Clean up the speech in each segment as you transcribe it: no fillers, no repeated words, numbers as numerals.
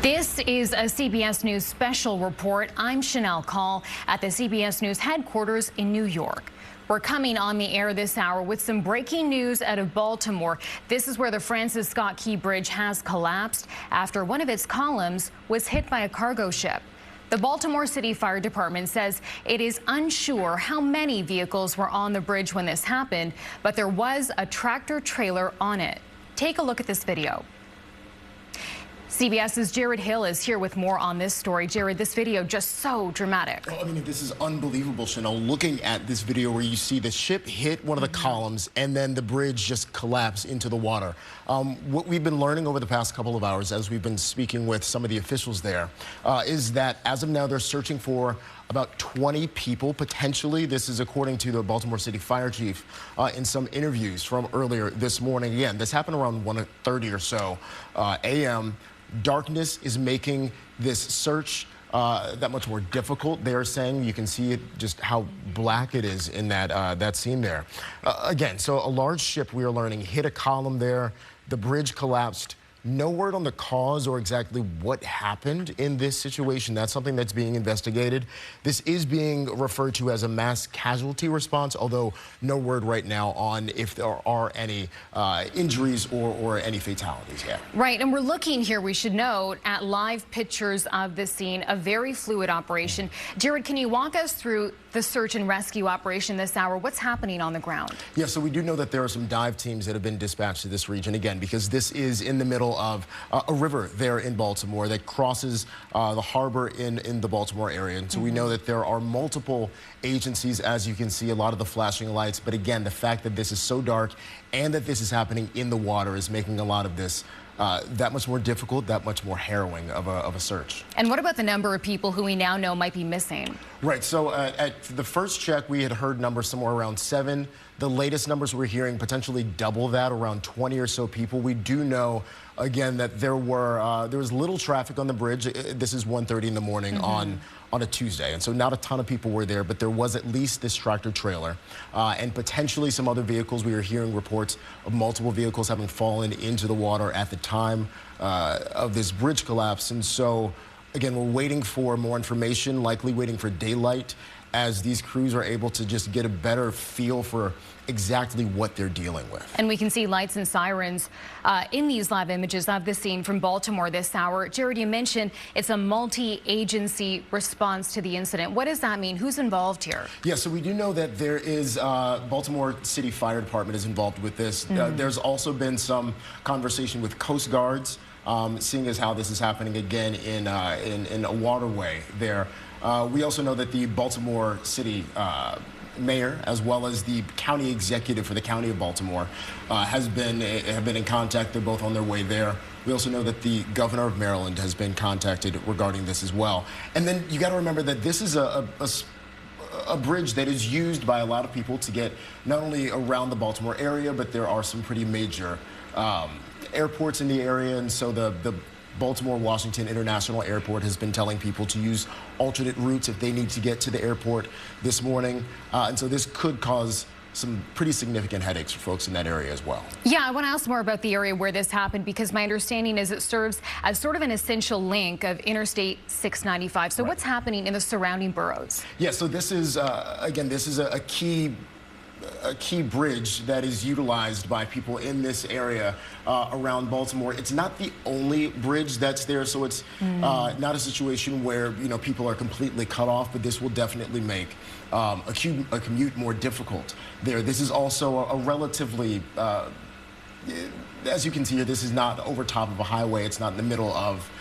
This is a CBS News special report. I'm Chanel Call at the CBS News headquarters in New York. We're coming on the air this hour with some breaking news out of Baltimore. This is where the Francis Scott Key Bridge has collapsed after one of its columns was hit by a cargo ship. The Baltimore City Fire Department says it is unsure how many vehicles were on the bridge when this happened, but there was a tractor trailer on it. Take a look at this video. CBS's Jared Hill is here with more on this story. Jared, this video just so dramatic. Oh, I mean, this is unbelievable, Chanel. Looking at this video where you see the ship hit one of the columns and then the bridge just collapse into the water. What we've been learning over the past couple of hours as we've been speaking with some of the officials there is that as of now they're searching for about 20 people potentially. This is according to the Baltimore City Fire Chief in some interviews from earlier this morning. Again, this happened around 1:30 or so a.m. Darkness is making this search that much more difficult. They're saying you can see it just how black it is in that scene there. Again, so a large ship, we are learning, hit a column there. The bridge collapsed. No word on the cause or exactly what happened in this situation. That's something that's being investigated. This is being referred to as a mass casualty response, although no word right now on if there are any injuries or any fatalities yet. Right, and we're looking here, we should note, at live pictures of the scene, a very fluid operation. Jared, can you walk us through the search and rescue operation this hour? What's happening on the ground? Yeah, so we do know that there are some dive teams that have been dispatched to this region, again, because this is in the middle of a river there in Baltimore that crosses the harbor in the Baltimore area. And so we know that there are multiple agencies, as you can see, a lot of the flashing lights. But again, the fact that this is so dark and that this is happening in the water is making a lot of this that much more difficult, that much more harrowing of a search. And what about the number of people who we now know might be missing? Right, so at the first check, we had heard numbers somewhere around 7. The latest numbers we're hearing potentially double that, around 20 or so people. We do know, again, that there was little traffic on the bridge. This is 1:30 in the morning on a Tuesday, and so not a ton of people were there, but there was at least this tractor trailer and potentially some other vehicles. We were hearing reports of multiple vehicles having fallen into the water at the time of this bridge collapse. And so, again, we're waiting for more information, likely waiting for daylight, as these crews are able to just get a better feel for exactly what they're dealing with. And we can see lights and sirens in these live images of the scene from Baltimore this hour. Jared, you mentioned it's a multi-agency response to the incident. What does that mean? Who's involved here? Yeah, so we do know that there is Baltimore City Fire Department is involved with this. There's also been some conversation with Coast Guards, seeing as how this is happening again in a waterway there. We also know that the Baltimore City mayor, as well as the county executive for the county of Baltimore, have been in contact. They're both on their way there. We also know that the governor of Maryland has been contacted regarding this as well. And then you got to remember that this is a bridge that is used by a lot of people to get not only around the Baltimore area, but there are some pretty major airports in the area, and so the Baltimore-Washington International Airport has been telling people to use alternate routes if they need to get to the airport this morning. And so this could cause some pretty significant headaches for folks in that area as well. Yeah, I want to ask more about the area where this happened, because my understanding is it serves as sort of an essential link of Interstate 695. So what's happening in the surrounding boroughs? Yeah, so this is, again, this is a key bridge that is utilized by people in this area around Baltimore. It's not the only bridge that's there, so it's not a situation where people are completely cut off, but this will definitely make a commute more difficult there. This is also a relatively, as you can see here, this is not over top of a highway. It's not in the middle of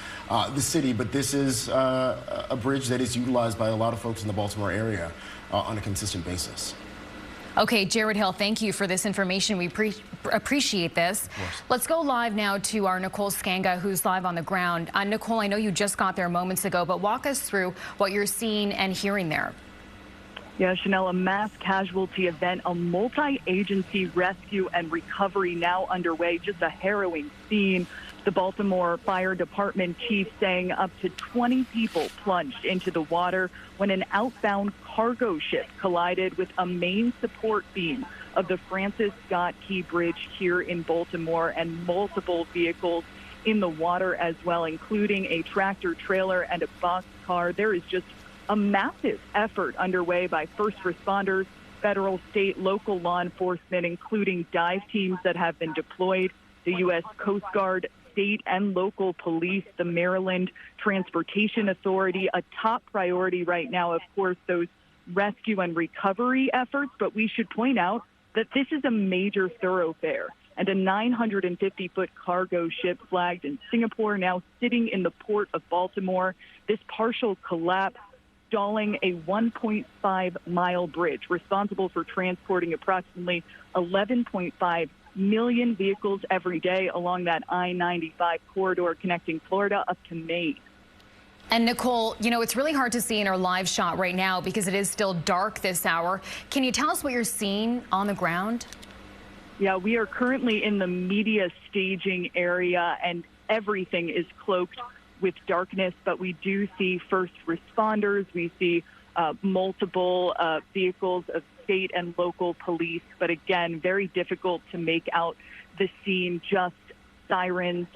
the city, but this is a bridge that is utilized by a lot of folks in the Baltimore area on a consistent basis. Okay, Jared Hill, thank you for this information. We appreciate this. Let's go live now to our Nicole Skanga, who's live on the ground. Nicole, I know you just got there moments ago, but walk us through what you're seeing and hearing there. Yeah, Chanel, a mass casualty event, a multi-agency rescue and recovery now underway. Just a harrowing scene. The Baltimore Fire Department chief saying up to 20 people plunged into the water when an outbound cargo ship collided with a main support beam of the Francis Scott Key Bridge here in Baltimore, and multiple vehicles in the water as well, including a tractor trailer and a box car. There is just a massive effort underway by first responders, federal, state, local law enforcement, including dive teams that have been deployed, the U.S. Coast Guard, state and local police, the Maryland Transportation Authority. A top priority right now, of course, those rescue and recovery efforts. But we should point out that this is a major thoroughfare, and a 950-foot cargo ship flagged in Singapore now sitting in the port of Baltimore. This partial collapse stalling a 1.5-mile bridge responsible for transporting approximately 11.5 million vehicles every day along that I-95 corridor connecting Florida up to Maine. And Nicole, you know, it's really hard to see in our live shot right now because it is still dark this hour. Can you tell us what you're seeing on the ground? Yeah, we are currently in the media staging area, and everything is cloaked with darkness, but we do see first responders. We see multiple vehicles of state and local police, but again, very difficult to make out the scene, just sirens,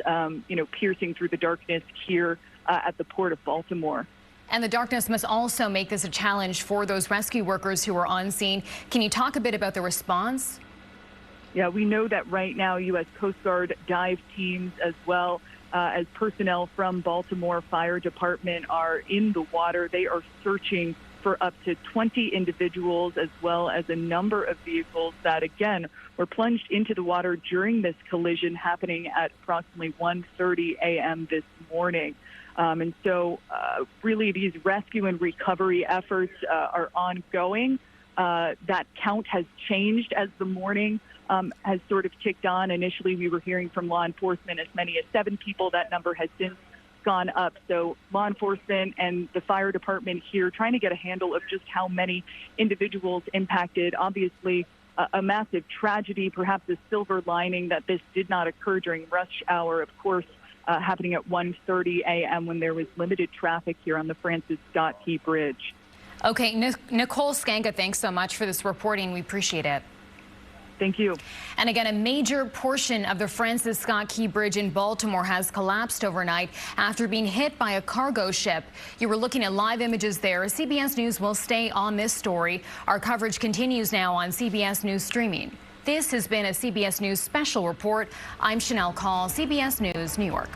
piercing through the darkness here at the port of Baltimore. And the darkness must also make this a challenge for those rescue workers who are on scene. Can you talk a bit about the response? Yeah, we know that right now U.S. Coast Guard dive teams as well as personnel from Baltimore Fire Department are in the water. They are searching for up to 20 individuals as well as a number of vehicles that, again, were plunged into the water during this collision happening at approximately 1:30 a.m. this morning. And so really these rescue and recovery efforts are ongoing. That count has changed as the morning has sort of ticked on. Initially, we were hearing from law enforcement as many as 7 people. That number has since gone up. So law enforcement and the fire department here trying to get a handle of just how many individuals impacted. Obviously, a massive tragedy, perhaps a silver lining that this did not occur during rush hour, of course, happening at 1:30 a.m. when there was limited traffic here on the Francis Scott Key Bridge. Okay, Nicole Skanka, thanks so much for this reporting. We appreciate it. Thank you. And again, a major portion of the Francis Scott Key Bridge in Baltimore has collapsed overnight after being hit by a cargo ship. You were looking at live images there. CBS News will stay on this story. Our coverage continues now on CBS News streaming. This has been a CBS News special report. I'm Chanel Call, CBS News, New York.